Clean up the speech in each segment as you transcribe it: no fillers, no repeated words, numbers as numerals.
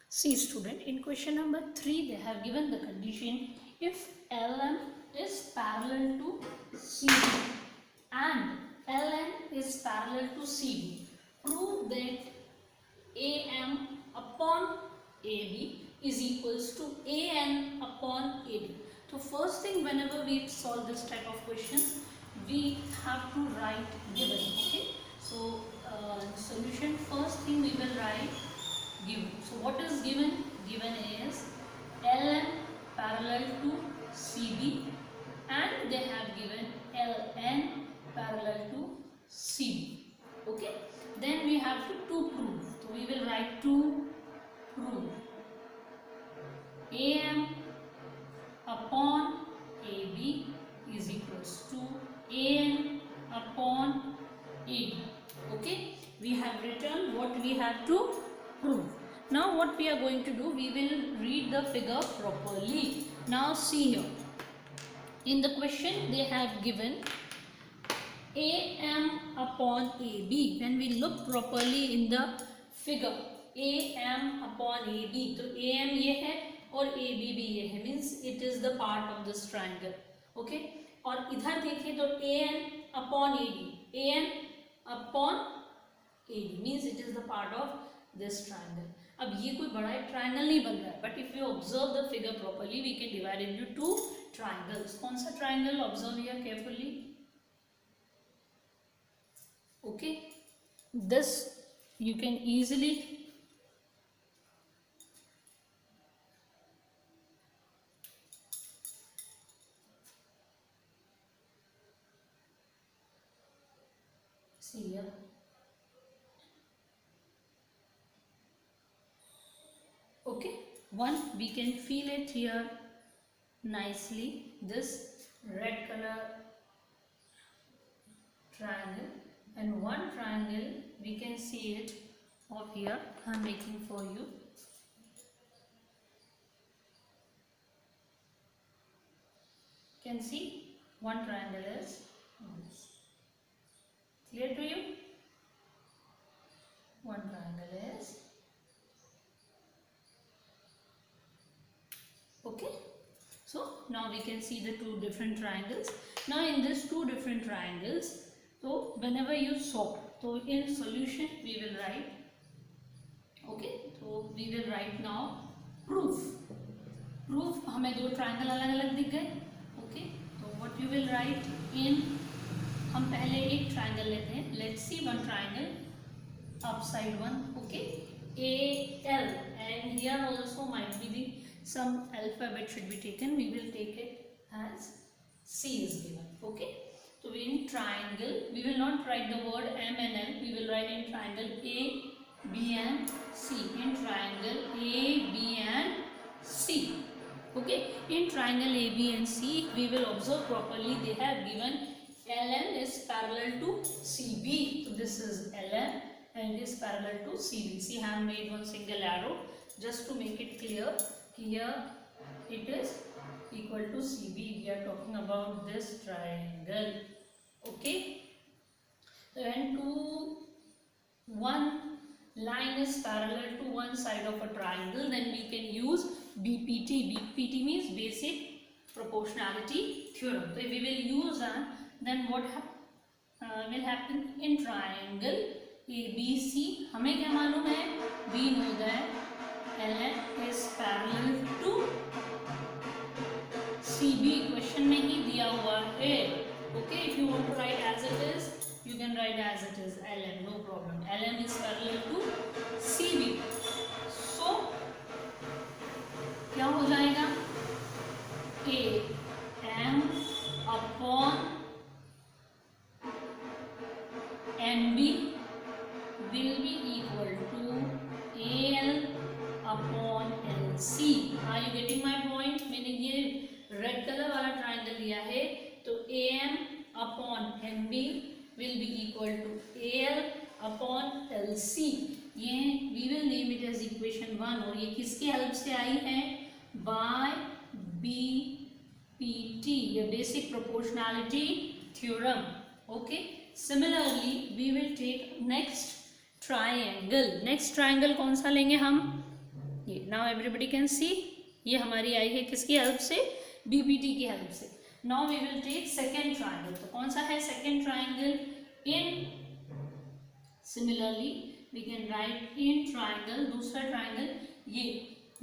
See student, in question number 3 they have given the condition if LM is parallel to CD and LN is parallel to CD, prove that AM upon AB is equals to AN upon AD. So first thing, whenever we solve this type of questions, we have to write given. Okay, so solution, first thing we will write given. So what is given? Given is LN parallel to CB and they have given LN parallel to CB. Okay, then we have to prove. So we will write to prove AM upon AB is equals to AN upon AD. Okay, we have written what we have to prove. Now what we are going to do, we will read the figure properly. Now see here, in the question they have given AM upon AB. When we look properly in the figure, AM upon AB, तो AM ये है और AB भी ये है, means it is the part of this triangle. Okay, और इधर देखें तो AN upon AD, AN upon AD means it is the part of this triangle. अब ये कोई बड़ा एक ट्राइंगल नहीं बन रहा है, but if you observe the figure properly we can divide into two triangles. कौन सा triangle? Observe here carefully. Okay, this you can easily see here. Okay, one we can feel it here nicely, this red color triangle, and one triangle we can see it of here. I am making for you. Can see one triangle is this. Clear to you? One triangle is okay. So now we can see the two different triangles. Now in these two different triangles, so whenever you solve, so in solution we will write, okay, so we will write now proof. Proof हमें दो triangle अलग अलग दिख गए. Okay, so what you will write in, हम पहले एक triangle लेते हैं. Let's see one triangle, upside one. Okay, AL, and here also might be the some alphabet should be taken. We will take it as C is given. Okay, so in triangle we will not write the word M and L. We will write in triangle A, B and C. In triangle A, B and C. Okay, in triangle A, B and C we will observe properly. They have given LN is parallel to CB. So this is LN and it is parallel to CB. See, I have made one single arrow just to make it clear. Here it is equal to CB. We are talking about this triangle. Okay, and one line is parallel to one side of a triangle, then we can use BPT. BPT means basic proportionality theorem. So we will use that. Then what will happen in triangle ABC? हमें क्या मालूम है? We know that LN is parallel to CB. Question में ही दिया हुआ है. Okay, if you want to write as it is, you can write as it is LN, no problem. LN is parallel to CB. So क्या हो जाएगा? AM upon MB will be equal to AL upon LC. Are you getting my point? मैंने ये red colour वाला triangle लिया है, तो AM upon MB will be equal to AL upon LC. ये we will name it as equation 1 और ये किसके हेल्प से आई है? By BPT, ये basic proportionality theorem. Okay. Similarly, we will take next triangle. Next triangle कौन सा लेंगे हम? ये नाउ एवरीबडी कैन सी, ये हमारी आई है किसकी हेल्प से, बीपीटी की हेल्प से। Now we will take second triangle. तो कौन सा है second triangle, in similarly we can write in triangle, दूसरा ट्राइंगल ये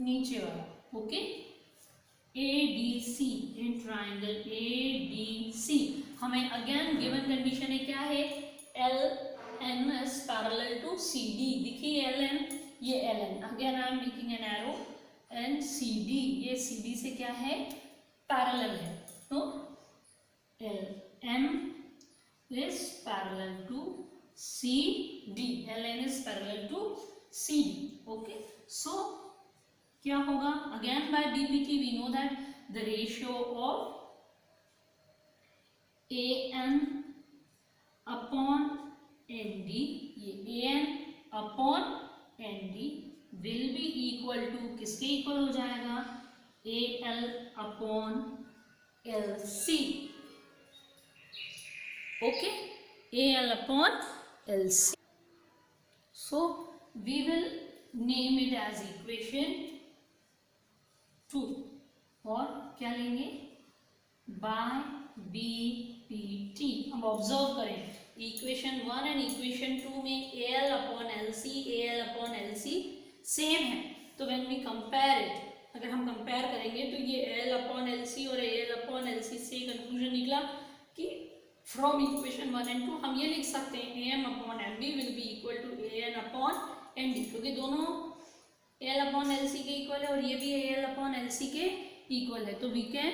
नीचे वाला, okay, ADC, in triangle ADC हमें अगेन गिवन कंडीशन है क्या है, LN is parallel to CD, देखिए LN, ये LN, again I am making an arrow, and CD, ये CD से क्या है, पैरेलल है, तो LN is parallel to CD, LN is parallel to CD, okay, so क्या होगा, again by BPT we know that the ratio of AN upon ND, ये AN upon ND will be equal to किसके equal हो जाएगा, AL upon LC, okay, AL upon LC, so we will name it as equation 2, और क्या लेंगे, by BPT. अब observe करें equation 1 and equation 2 में AL अपॉन LC सेम है, तो व्हेन वी कंपेयर इट, अगर हम कंपेयर करेंगे तो ये AL अपॉन LC और AL अपॉन LC से कंक्लूजन निकला कि फ्रॉम इक्वेशन 1 एंड 2 हम ये लिख सकते हैं AM upon MB will be equal to AN upon ND, क्योंकि दोनों AL अपॉन LC के इक्वल है और ये भी AL अपॉन LC के इक्वल है, तो we can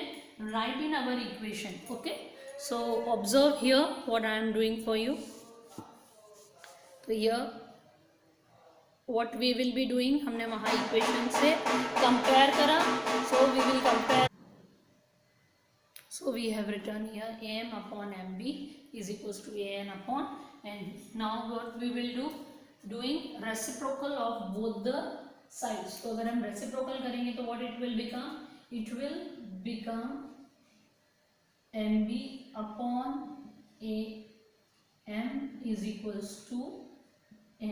write in our equation, okay. So observe here what I am doing for you, तो here what we will be doing, हमने वहाँ इक्वेशन से कंपेयर करा, so we will compare, so we have written here AM upon MB is equals to AN upon ND. Now what we will do, doing reciprocal of both the sides, तो अगर हम reciprocal करेंगे तो what it will become, it will become MB upon AM is equals to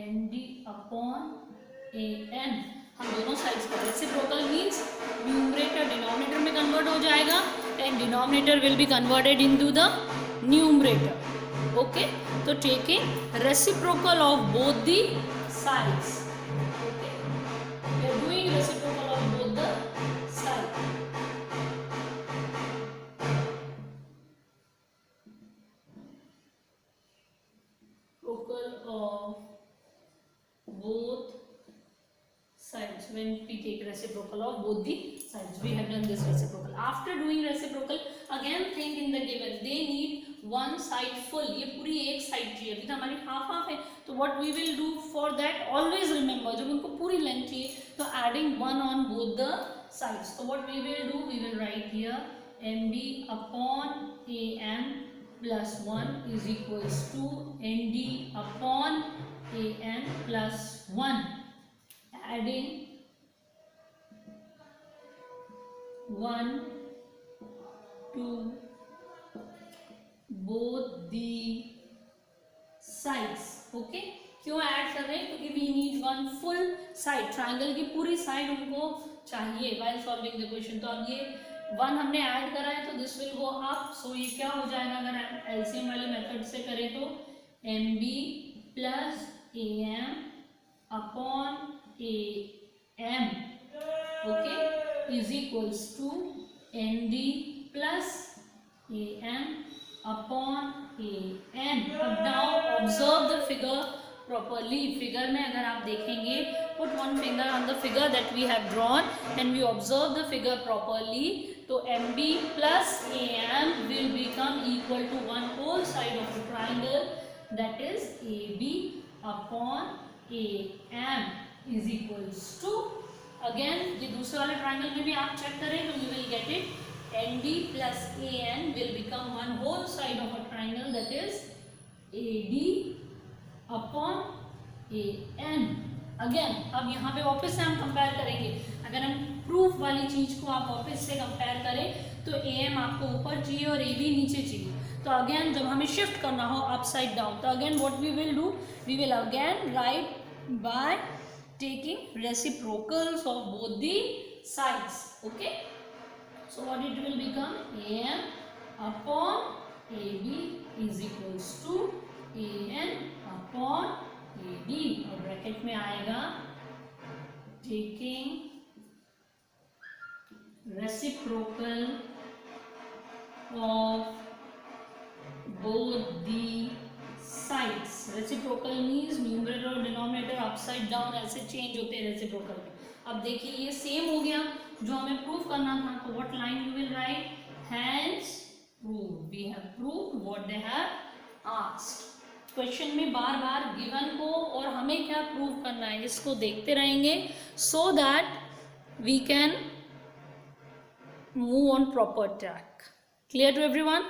ND upon AN, हम दोनों sides का reciprocal means numerator denominator में convert हो जाएगा and denominator will be converted into the numerator, okay. तो taking reciprocal of both the sides, okay, we are doing reciprocal of both the sides, reciprocal of both sides, when we take reciprocal of both the sides, we have done this reciprocal. After doing reciprocal, again think in the given, they need one side full, ये पूरी एक side चाहिए, अभी तो हमारी half half है, तो what we will do for that, always remember जब उनको पूरी लेंथ चाहिए तो adding one on both the sides, so what we will do, we will write here MB upon AM plus 1 is equals to ND upon AN plus 1, adding 1 to both the sides, okay। क्यों add कर रहे हैं, क्योंकि we need one full side, triangle की पूरी side उनको चाहिए while solving the question। तो अब ये 1 हमने ऐड करा है तो दिस विल गो अप, सो ये क्या हो जाएगा, अगर एलसीएम वाले मेथड से करें तो MB plus AM upon AM, okay, is equals to ND plus AM upon AN। अब now observe the figure properly, figure में अगर आप देखेंगे, put one finger on the figure that we have drawn and we observe the figure properly, तो MB plus AM will become equal to one whole side of the triangle, that is AB upon AM is equals to, again ये दूसरे वाले triangle में भी आप check करें तो you will get it, ND plus AN will become one whole side of a triangle, that is AD upon AN। Again अब यहाँ पे वापस से हम कंपेयर करेंगे, अगर हम प्रूफ वाली चीज को आप वापस से कंपेयर करें तो AM आपको ऊपर चाहिए और AB नीचे चाहिए, तो अगेन जब हमें शिफ्ट करना हो अपसाइड डाउन, तो again what we will do, we will again write by taking reciprocals of both the sides. Okay, so what it will become, an upon ab is equals to an upon ad, और bracket में आएगा taking reciprocal of both the sides. Reciprocal means numerator और denominator upside down ऐसे change होते हैं reciprocal में. अब देखिए ये सेम हो गया जो हमें प्रूफ करना था, तो what line you will write, hence prove, we have proved what they have asked. Question में बार बार गिवन को और हमें क्या प्रूव करना है इसको देखते रहेंगे, so that we can move on proper track. Clear to everyone?